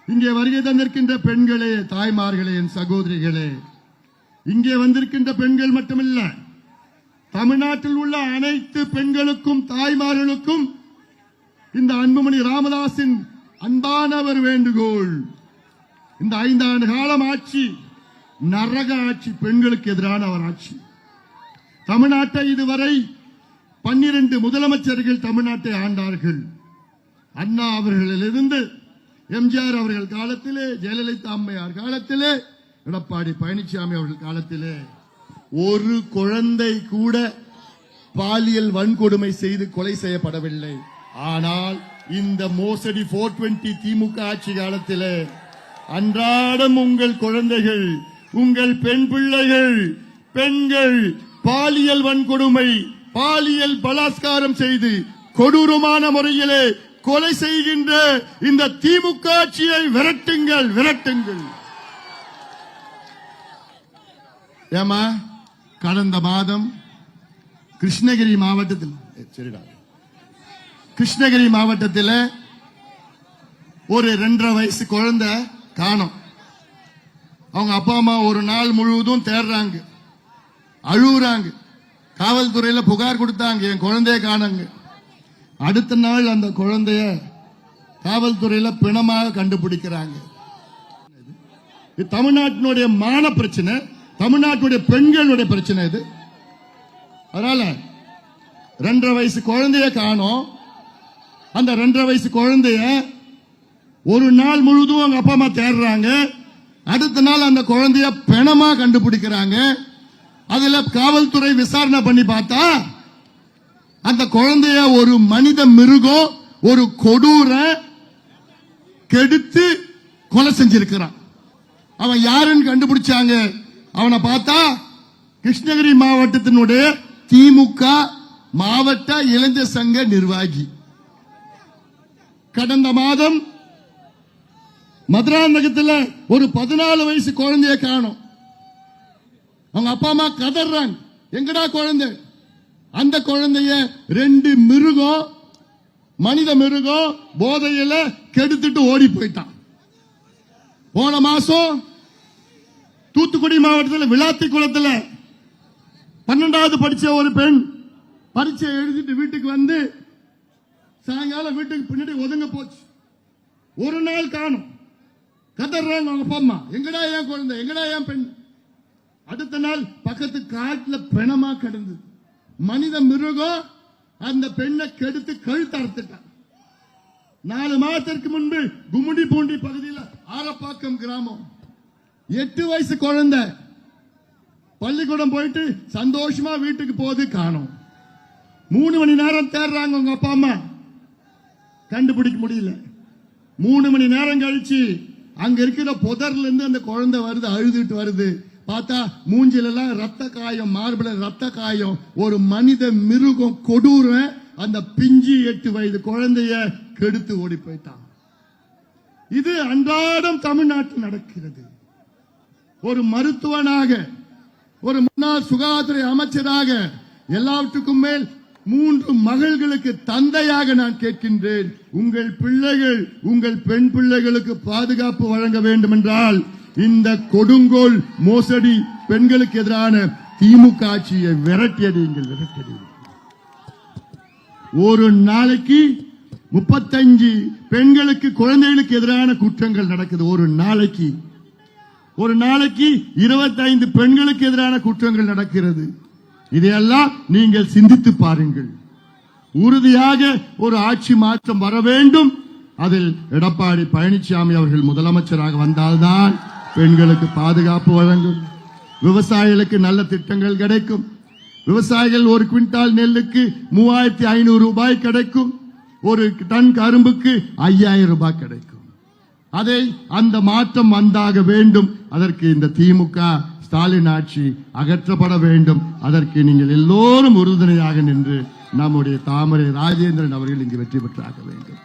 இங்கே வருகை தந்திருக்கின்ற பெண்களே, தாய்மார்களே, என் சகோதரிகளே, இங்கே வந்திருக்கின்ற பெண்கள் மட்டுமல்ல, தமிழ்நாட்டில் உள்ள அனைத்து பெண்களுக்கும் தாய்மார்களுக்கும் இந்த அன்புமணி ராமதாஸின் அன்பான ஒரு வேண்டுகோள். இந்த 5 ஆண்டு காலம் ஆட்சி நரக ஆட்சி, பெண்களுக்கு எதிரான ஒரு ஆட்சி. தமிழ்நாட்டை இதுவரை 12 முதலமைச்சர்கள் தமிழ்நாட்டை ஆண்டார்கள். அண்ணா அவர்களிலிருந்து எம்ஜிஆர் அவர்கள் காலத்திலே, ஜெயலலிதா அம்மையார் காலத்திலே, எடப்பாடி பழனிசாமி அவர்கள் காலத்திலே ஒரு குழந்தை கூட பாலியல் வன்கொடுமை செய்து கொலை செய்யப்படவில்லை. ஆனால் இந்த மோசடி 420 திமுக ஆட்சி காலத்திலே அன்றாடம் உங்கள் குழந்தைகள், உங்கள் பெண் பிள்ளைகள், பெண்கள் பாலியல் வன்கொடுமை, பாலியல் பலாத்காரம் செய்து கொடூரமான முறையிலே கொலை செய்கின்ற இந்த திமுக ஆட்சியை விரட்டுங்கள், விரட்டுங்கள். ஏமா, கடந்த மாதம் கிருஷ்ணகிரி மாவட்டத்தில் ஒரு 2.5 வயசு குழந்தை காணோம். அவங்க அப்பா அம்மா ஒரு நாள் முழுவதும் தேடுறாங்க, அழுகுறாங்க. காவல்துறையில புகார் கொடுத்தாங்க, என் குழந்தைய காணங்க. அடுத்த நாள் அந்த குழந்தைய காவல்துறையில பிணமாக கண்டுபிடிக்கிறாங்க. தமிழ்நாட்டினுடைய மான பிரச்சனை, தமிழ்நாட்டுடைய பெண்களுடைய பிரச்சனை இது. அதனால 2.5 வயசு குழந்தைய காணோம். அந்த 2.5 வயசு குழந்தைய ஒரு நாள் முழுவதும் அவங்க அப்பா அம்மா தேடுறாங்க. அடுத்த நாள் அந்த குழந்தைய பிணமா கண்டுபிடிக்கிறாங்க. அதுல காவல்துறை விசாரணை பண்ணி பார்த்தா அந்த குழந்தைய ஒரு மனித மிருகம், ஒரு கொடூர கெடுத்து கொலை செஞ்சிருக்கிறான். அவன் யாருன்னு கண்டுபிடிச்சாங்க. அவனை பார்த்தா கிருஷ்ணகிரி மாவட்டத்தினுடைய திமுக மாவட்ட இளைஞர் சங்க நிர்வாகி. கடந்த மாதம் மதுராந்தகத்தில் ஒரு 14 வயசு குழந்தைய காணோம். அவங்க அப்பா அம்மா கதறாங்க, எங்கடா குழந்தை? அந்த குழந்தைய 2 மிருகம், மனித மிருகம் போதையில கெடுத்துட்டு ஓடி போயிட்டான். போன மாசம் தூத்துக்குடி மாவட்டத்தில் விளாத்தி குளத்தில் 12வது படிச்ச ஒரு பெண் பரீட்சை எழுதிட்டு வீட்டுக்கு வந்து சாயங்காலம் வீட்டுக்கு பின்னாடி ஒதுங்க போச்சு. ஒரு நாள் காணும். கதறாங்க அவங்க அப்பா அம்மா, எங்கடா ஏன் குழந்தை, எங்கடா ஏன் பெண்? அடுத்த நாள் பக்கத்து காட்டுல பிணமா கிடந்தது. மனித மிருகம் அந்த பெண்ணை கெடுத்து கழுத்து அறுத்துட்டான். 4 மாதத்திற்கு முன்பு கும்மிடி பூண்டி பகுதியில் ஆரப்பாக்கம் கிராமம் 8 வயசு குழந்தை பள்ளிக்கூடம் போயிட்டு சந்தோஷமா வீட்டுக்கு போது காணோம். 3 மணி நேரம் தேடுறாங்க உங்க அப்பா அம்மா, கண்டுபிடிக்க முடியல. 3 மணி நேரம் கழிச்சு அங்க இருக்கிற புதர்ல இருந்து அந்த குழந்தை வருது, அழுதுட்டு வருது. பார்த்தா மூஞ்சில எல்லாம் ரத்த காயம், மார்பில ரத்த காயம். ஒரு மனித மிருகம் கொடூர அந்த பிஞ்சு 8 வயது குழந்தைய கெடுத்து ஓடி போயிட்டான். இது அன்றாடம் தமிழ்நாட்டில் நடக்கிறது. ஒரு மருத்துவனாக, ஒரு முன்னாள் சுகாதாரத்துறை அமைச்சராக, எல்லாவற்றுக்கும் மேல் 3 மகள்களுக்கு தந்தையாக நான் கேட்கின்றேன், உங்கள் பிள்ளைகள், உங்கள் பெண் பிள்ளைகளுக்கு பாதுகாப்பு வழங்க வேண்டும் என்றால் இந்த கொடுங்கோல் மோசடி பெண்களுக்கு எதிரான திமுக ஆட்சியை விரட்டியடியுங்கள், விரட்டியடியுங்கள். ஒரு நாளைக்கு 35 பெண்களுக்கு, குழந்தைகளுக்கு எதிரான குற்றங்கள் நடக்குது. ஒரு நாளைக்கு 25 பெண்களுக்கு எதிரான குற்றங்கள் நடக்கிறது. இதையெல்லாம் நீங்கள் சிந்தித்து பாருங்கள். உறுதியாக ஒரு ஆட்சி மாற்றம் வர வேண்டும். அதில் எடப்பாடி பழனிசாமி அவர்கள் முதலமைச்சராக வந்தால்தான் பெண்களுக்கு பாதுகாப்பு வழங்கும், விவசாயிகளுக்கு நல்ல திட்டங்கள் கிடைக்கும். விவசாயிகள் ஒரு குவிண்டால் நெல்லுக்கு 3500 ரூபாய் கிடைக்கும், ஒரு டன் கரும்புக்கு 5000 ரூபாய் கிடைக்கும். அதை அந்த மாற்றம் வந்தாக வேண்டும். அதற்கு இந்த திமுக ஸ்டாலின் ஆட்சி அகற்றப்பட வேண்டும். அதற்கு நீங்கள் எல்லோரும் உறுதுணையாக நின்று நம்முடைய தாமரை ராஜேந்திரன் அவர்கள் இங்கு வெற்றி பெற்றாக வேண்டும்.